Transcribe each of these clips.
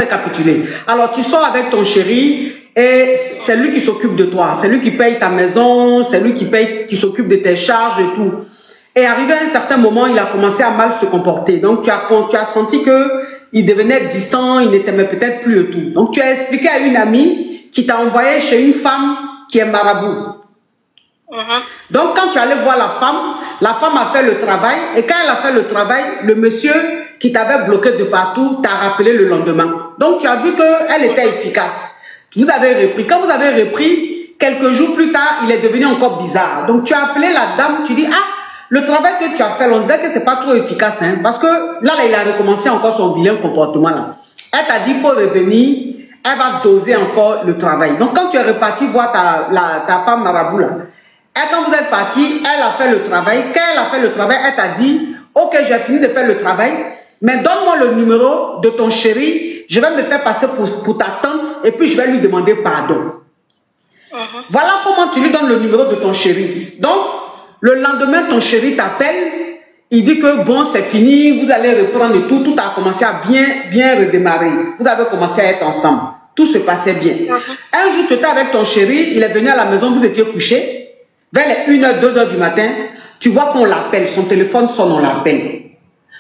récapituler. Alors, tu sors avec ton chéri et c'est lui qui s'occupe de toi. C'est lui qui paye ta maison, c'est lui qui s'occupe de tes charges et tout. Et arrivé à un certain moment, il a commencé à mal se comporter. Donc, tu as senti qu'il devenait distant, il ne t'aimait peut-être plus et tout. Donc, tu as expliqué à une amie qui t'a envoyé chez une femme qui est marabout. Donc, quand tu allais voir la femme a fait le travail. Et quand elle a fait le travail, le monsieur qui t'avait bloqué de partout t'a rappelé le lendemain. Donc, tu as vu qu'elle était efficace. Vous avez repris. Quand vous avez repris, quelques jours plus tard, il est devenu encore bizarre. Donc, tu as appelé la dame, tu dis, ah, le travail que tu as fait, on dirait que c'est pas trop efficace, hein, parce que là, il a recommencé encore son vilain comportement, là. Elle t'a dit, il faut revenir, elle va doser encore le travail. Donc, quand tu es reparti voir ta femme marabout, là, et quand vous êtes parti, elle a fait le travail. Quand elle a fait le travail, elle t'a dit, ok, j'ai fini de faire le travail, mais donne-moi le numéro de ton chéri, je vais me faire passer pour ta tante, et puis je vais lui demander pardon. Voilà comment tu lui donnes le numéro de ton chéri. Donc, le lendemain, ton chéri t'appelle, il dit que bon, c'est fini, vous allez reprendre et tout, tout a commencé à bien redémarrer. Vous avez commencé à être ensemble. Tout se passait bien. Un jour, tu étais avec ton chéri, il est venu à la maison, vous étiez couchés. Vers les 1h, 2h du matin, tu vois qu'on l'appelle, son téléphone sonne, on l'appelle.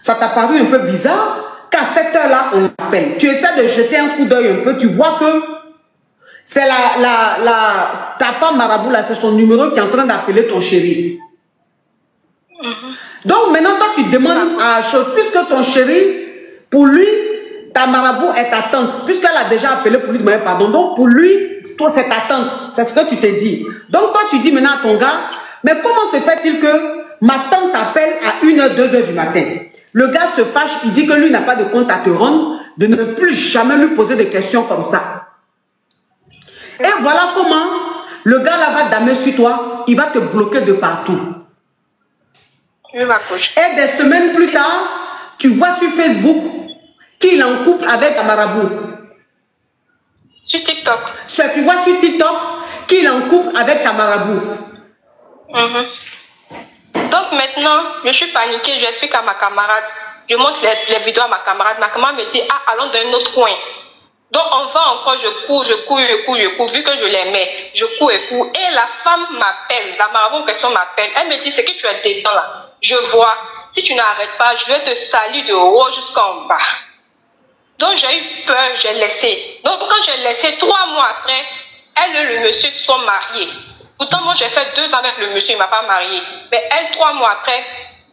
Ça t'a paru un peu bizarre qu'à cette heure-là, on l'appelle. Tu essaies de jeter un coup d'œil un peu, tu vois que c'est ta femme marabout, là, c'est son numéro qui est en train d'appeler ton chéri. Donc maintenant, toi, tu demandes à chose, puisque ton chéri, pour lui, ta marabout est ta tante, puisqu'elle a déjà appelé pour lui demander pardon. Donc pour lui, toi, c'est ta tante, c'est ce que tu t'es dit. Donc toi, tu dis maintenant à ton gars, mais comment se fait-il que ma tante t'appelle à 1h, 2h du matin? Le gars se fâche, il dit que lui n'a pas de compte à te rendre, de ne plus jamais lui poser des questions comme ça. Et voilà comment le gars là va damer sur toi, il va te bloquer de partout. Et des semaines plus tard, tu vois sur Facebook qu'il est en couple avec un marabout. Sur TikTok. Tu vois sur TikTok qu'il est en couple avec ta marabout. Donc maintenant, je suis paniquée, j'explique à ma camarade. Je montre les vidéos à ma camarade. Ma camarade me dit, ah, allons dans un autre coin. Donc on va encore, je cours. Vu que je l'aimais, je cours. Et la femme m'appelle, la marabout en question m'appelle. Elle me dit, c'est que tu es détend là. Je vois, si tu n'arrêtes pas, je vais te salir de haut jusqu'en bas. Donc j'ai eu peur, j'ai laissé. Donc quand j'ai laissé, 3 mois après, elle et le monsieur sont mariés. Pourtant moi j'ai fait 2 ans avec le monsieur, il ne m'a pas marié. Mais elle, 3 mois après,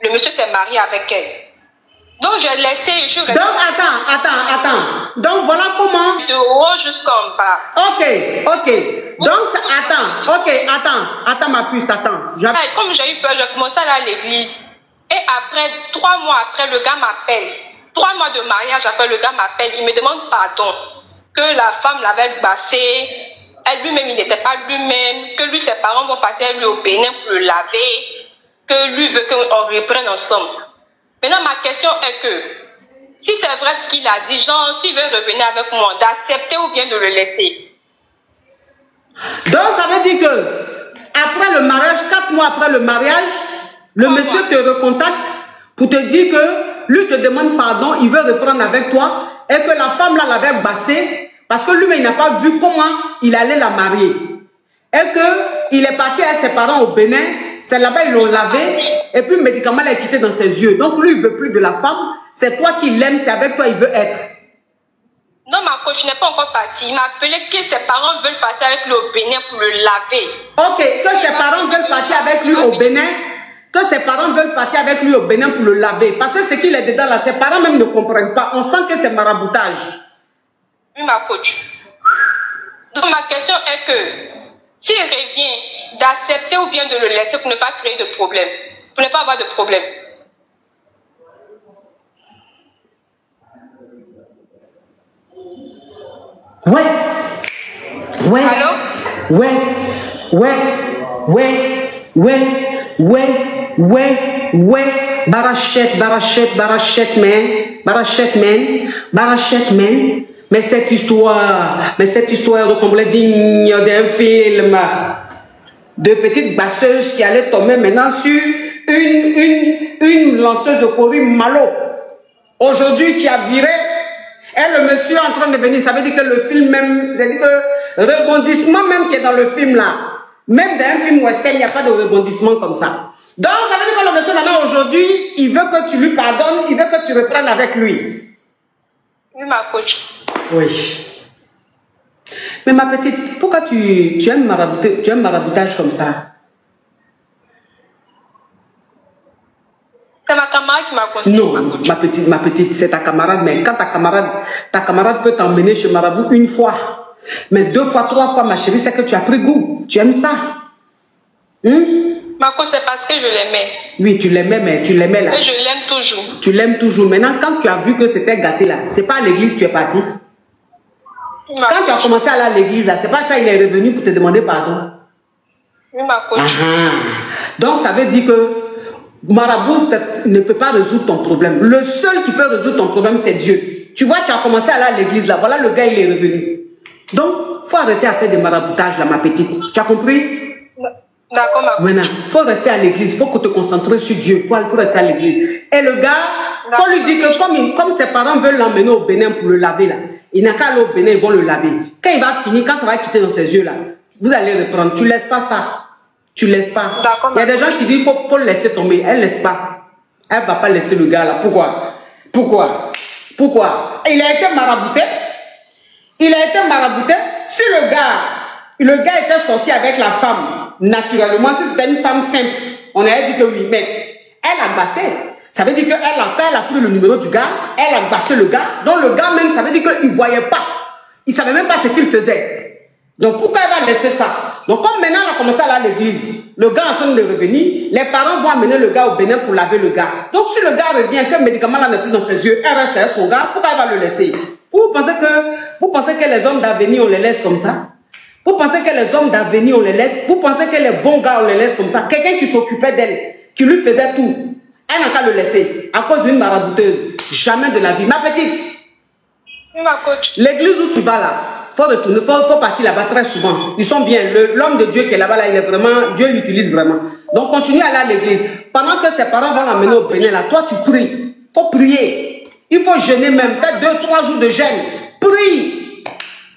le monsieur s'est marié avec elle. Donc j'ai laissé, je suis restée. Donc attends. Donc voilà comment. De haut jusqu'en bas. Ok. Donc attends ma puce, attends. Comme j'ai eu peur, j'ai commencé à aller à l'église. Et après, 3 mois après, le gars m'appelle. 3 mois de mariage après, le gars m'appelle. Il me demande pardon. Que la femme l'avait bassé. Elle lui-même, il n'était pas lui-même. Que lui, ses parents vont partir lui au Bénin pour le laver. Que lui veut qu'on reprenne ensemble. Maintenant, ma question est que, si c'est vrai ce qu'il a dit, genre, s'il veut revenir avec moi, d'accepter ou bien de le laisser. Donc, ça veut dire que, après le mariage, 4 mois après le mariage, le monsieur te recontacte pour te dire que lui te demande pardon, il veut reprendre avec toi et que la femme là l'avait bassé parce que lui-même il n'a pas vu comment il allait la marier. Et qu'il est parti avec ses parents au Bénin, c'est là-bas ils l'ont lavé et puis le médicament l'a quitté dans ses yeux. Donc lui il ne veut plus de la femme, c'est toi qui l'aimes, c'est avec toi il veut être. Non, ma coach n'est pas encore partie. Il m'a appelé que ses parents veulent partir avec lui au Bénin pour le laver. Ok, que ses parents veulent partir avec lui au Bénin. Que ses parents veulent partir avec lui au Bénin pour le laver. Parce que ce qu'il est dedans là, ses parents même ne comprennent pas. On sent que c'est maraboutage. Oui, ma coach. Donc ma question est que, s'il revient, d'accepter ou bien de le laisser pour ne pas créer de problème. Pour ne pas avoir de problème. Ouais. Barachette, man. Mais cette histoire ressemblait digne d'un film. De petites basseuses qui allaient tomber maintenant sur une lanceuse au Cori Malo. Aujourd'hui qui a viré Et le monsieur en train de venir, ça veut dire que le film même, c'est-à-dire que le rebondissement même qui est dans le film là, même dans un film western, il n'y a pas de rebondissement comme ça. Donc, ça veut dire que le monsieur maintenant aujourd'hui, il veut que tu lui pardonnes, il veut que tu reprennes avec lui. Oui, ma coach. Oui. Mais ma petite, pourquoi tu aimes maraboutage comme ça? C'est ma camarade qui m'a conseillé. Non, ma petite, c'est ta camarade. Mais quand ta camarade peut t'emmener chez Marabout une fois, mais 2 fois, 3 fois, ma chérie, c'est que tu as pris goût. Tu aimes ça. Ma coach, c'est parce que je l'aimais. Oui, tu l'aimais, mais tu l'aimais là. Et je l'aime toujours. Tu l'aimes toujours. Maintenant, quand tu as vu que c'était gâté là, c'est pas à l'église que tu es parti. Quand tu as commencé à aller à l'église là, c'est pas ça, il est revenu pour te demander pardon. Oui, ma coach. Donc, ça veut dire que Marabout ne peut pas résoudre ton problème. Le seul qui peut résoudre ton problème, c'est Dieu. Tu vois, tu as commencé à aller à l'église là. Voilà, le gars, il est revenu. Donc, il faut arrêter à faire des maraboutages là, ma petite. Tu as compris? D'accord, ma coach. Maintenant, il faut rester à l'église. Il faut te concentrer sur Dieu. Il faut rester à l'église. Et le gars, il faut lui dire que comme ses parents veulent l'emmener au Bénin pour le laver là, il n'a qu'à aller au Bénin, ils vont le laver. Quand il va finir, quand ça va quitter dans ses yeux là, vous allez reprendre. Tu ne laisses pas ça. Tu ne laisses pas. Il y a des gens qui disent qu'il faut le laisser tomber. Elle ne laisse pas. Elle ne va pas laisser le gars là. Pourquoi? Il a été marabouté. Si le gars était sorti avec la femme, naturellement, si c'était une femme simple, on aurait dit que oui. Mais elle a bassé. Ça veut dire qu'elle a pris le numéro du gars, elle a bassé le gars. Donc le gars même, ça veut dire qu'il ne voyait pas. Il ne savait même pas ce qu'il faisait. Donc pourquoi elle va laisser ça? Donc comme maintenant elle a commencé à aller à l'église, le gars est en train de revenir, les parents vont amener le gars au Bénin pour laver le gars. Donc si le gars revient, que le médicament là n'est plus dans ses yeux, elle reste avec son gars, pourquoi elle va le laisser? Vous pensez que les hommes d'avenir on les laisse comme ça? Vous pensez que les hommes d'avenir on les laisse? Vous pensez que les bons gars on les laisse comme ça? Quelqu'un qui s'occupait d'elle, qui lui faisait tout, elle n'a qu'à le laisser à cause d'une marabouteuse. Jamais de la vie. Ma petite, ma coach. L'église où tu vas là, faut retourner, faut partir là-bas très souvent. Ils sont bien. L'homme de Dieu qui est là-bas, là, il est vraiment, Dieu l'utilise vraiment. Donc continue à aller à l'église. Pendant que ses parents vont l'amener au Bénin là, toi tu pries. Faut prier. Il faut jeûner même. Faire 2-3 jours de jeûne. Prie.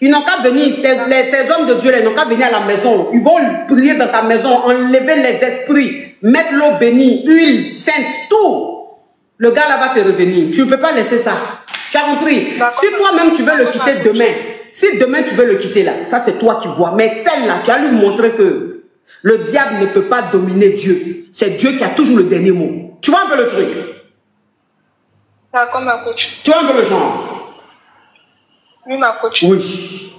Ils n'ont qu'à venir, tes hommes de Dieu, ils n'ont qu'à venir à la maison. Ils vont prier dans ta maison, enlever les esprits, mettre l'eau bénie, huile, sainte, tout. Le gars là va te revenir. Tu ne peux pas laisser ça. Tu as compris? Si toi-même tu veux le quitter demain, si demain tu veux le quitter là, ça c'est toi qui vois. Mais celle-là, tu as lui montrer que le diable ne peut pas dominer Dieu. C'est Dieu qui a toujours le dernier mot. Tu vois un peu le truc? D'accord, ma coach. Tu vois un peu le genre? Oui, ma coach. Oui.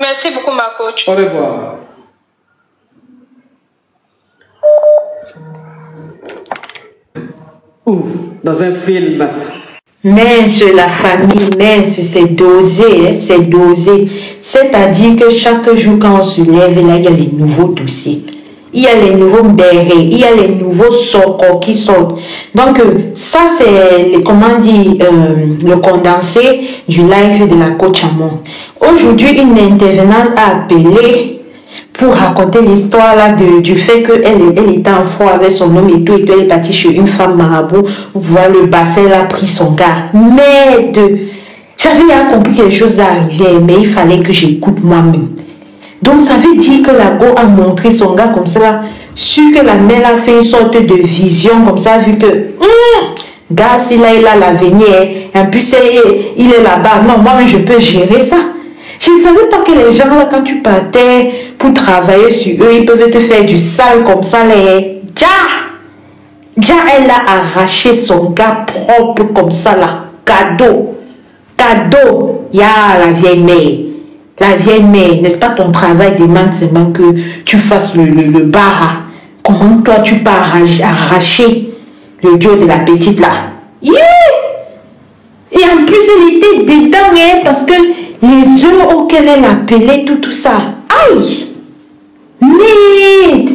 Merci beaucoup, ma coach. Au revoir. Dans un film. Mince, la famille, mince, c'est dosé, hein, c'est dosé. C'est-à-dire que chaque jour quand on se lève, là, il y a les nouveaux dossiers. Il y a les nouveaux bérets, il y a les nouveaux socos qui sortent. Donc, ça, c'est, comment dire, le condensé du live de la coach Amon. Aujourd'hui, une intervenante a appelé pour raconter l'histoire là du fait qu'elle était en froid avec son homme et tout, elle est partie chez une femme marabout pour pouvoir le bassin, elle a pris son gars. Merde! J'avais compris que les choses arrivaient, mais il fallait que j'écoute moi-même. Donc ça veut dire que la go a montré son gars comme ça, là, sûr que la mère a fait une sorte de vision comme ça, vu que gars, si là il a l'avenir, en plus il est là-bas, non, moi je peux gérer ça. Je ne savais pas que les gens là, quand tu partais pour travailler sur eux, ils peuvent te faire du sale comme ça, les Dja, elle a arraché son gars propre comme ça là, cadeau, ya la vieille mère. La vieille mère, n'est-ce pas, ton travail demande seulement que tu fasses le bar. Comment toi tu peux arracher le dieu de la petite là? Yeah! Et en plus elle était dedans, hein, parce que les œufs auxquels elle appelait tout ça. Aïe! Merde!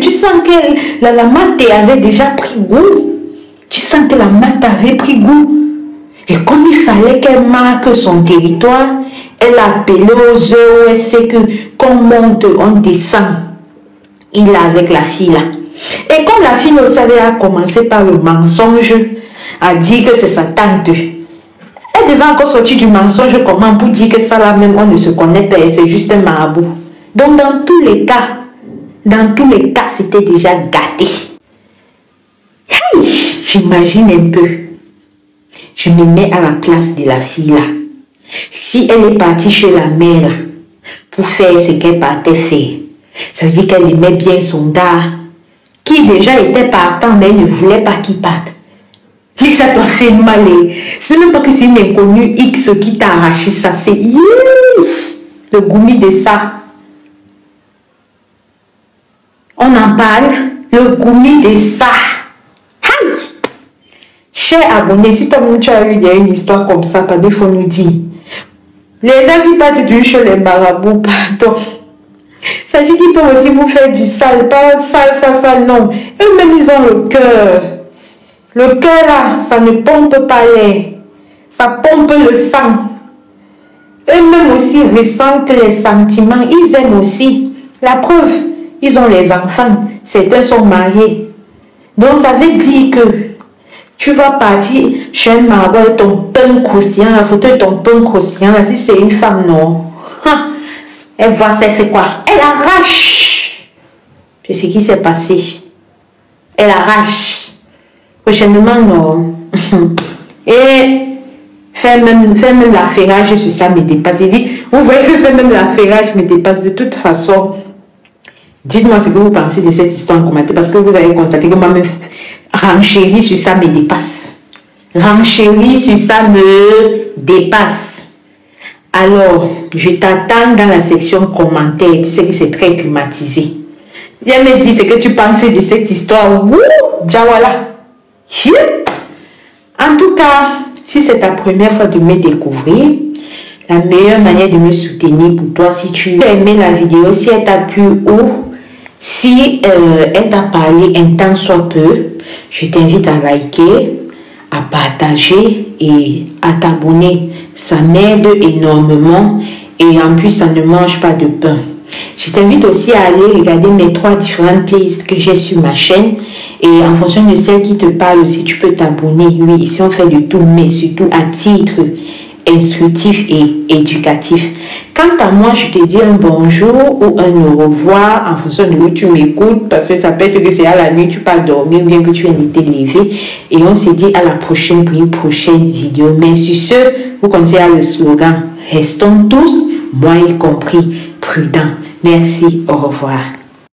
Tu sens que la mate avait déjà pris goût. Tu sens que la mate avait pris goût. Et comme il fallait qu'elle marque son territoire, elle a appelé aux œufs où elle sait que qu'on monte, on descend. Il est avec la fille là. Et comme la fille aussi avait commencé par le mensonge, à dire que c'est sa tante. Elle devait encore sortir du mensonge comment pour dire que ça là même on ne se connaît pas, c'est juste un marabout. Donc dans tous les cas, c'était déjà gâté. Hey, j'imagine un peu. Je me mets à la place de la fille là. Si elle est partie chez la mère pour faire ce qu'elle partait faire, ça veut dire qu'elle aimait bien son gars, qui déjà était partant, mais elle ne voulait pas qu'il parte. Mais ça doit faire mal. Ce n'est pas que c'est une inconnue X qui t'a arraché ça, c'est le goumi de ça. On en parle, le goumi de ça. Aïe. Cher abonné, si toi-même tu as eu une histoire comme ça, il faut nous dire. Les gens qui partent du chez les marabouts, pardon. Ça dit qu'ils peuvent aussi vous faire du sale, pas sale, non. Eux-mêmes, ils ont le cœur. Le cœur là, ça ne pompe pas l'air. Ça pompe le sang. Eux-mêmes aussi ressentent les sentiments. Ils aiment aussi. La preuve, ils ont les enfants. Certains sont mariés. Donc ça veut dire que tu vas partir chez un marabout et ton pain croustillant, la photo de ton pain croustillant, là, si c'est une femme, non. Elle voit ça, elle fait quoi? Elle arrache. C'est ce qui s'est passé. Elle arrache. Prochainement, non. Et faire même l'affairage sur ça me dépasse. Il dit, vous voyez que faire même l'affairage me dépasse. De toute façon, dites-moi ce que vous pensez de cette histoire en commentaire, parce que vous avez constaté que moi-même, renchérir sur ça me dépasse. Renchérir sur ça me dépasse. Alors, je t'attends dans la section commentaires. Tu sais que c'est très climatisé. Viens me dire ce que tu pensais de cette histoire. Wouh, Jawala. En tout cas, si c'est ta première fois de me découvrir, la meilleure manière de me soutenir pour toi, si tu as aimé la vidéo, si elle t'a plu ou si elle t'a parlé un temps soit peu, je t'invite à liker, à partager et à t'abonner. Ça m'aide énormément et en plus ça ne mange pas de pain. Je t'invite aussi à aller regarder mes 3 différentes playlists que j'ai sur ma chaîne et en fonction de celle qui te parle aussi, tu peux t'abonner. Oui, ici on fait de tout, mais surtout à titre instructif et éducatif. Quant à moi, je te dis un bonjour ou un au revoir en fonction de où tu m'écoutes, parce que ça peut être que c'est à la nuit, tu pars dormir ou bien que tu viens de te lever. Et on se dit à la prochaine pour une prochaine vidéo. Mais sur ce, vous connaissez le slogan, restons tous, moi y compris, prudents. Merci, au revoir.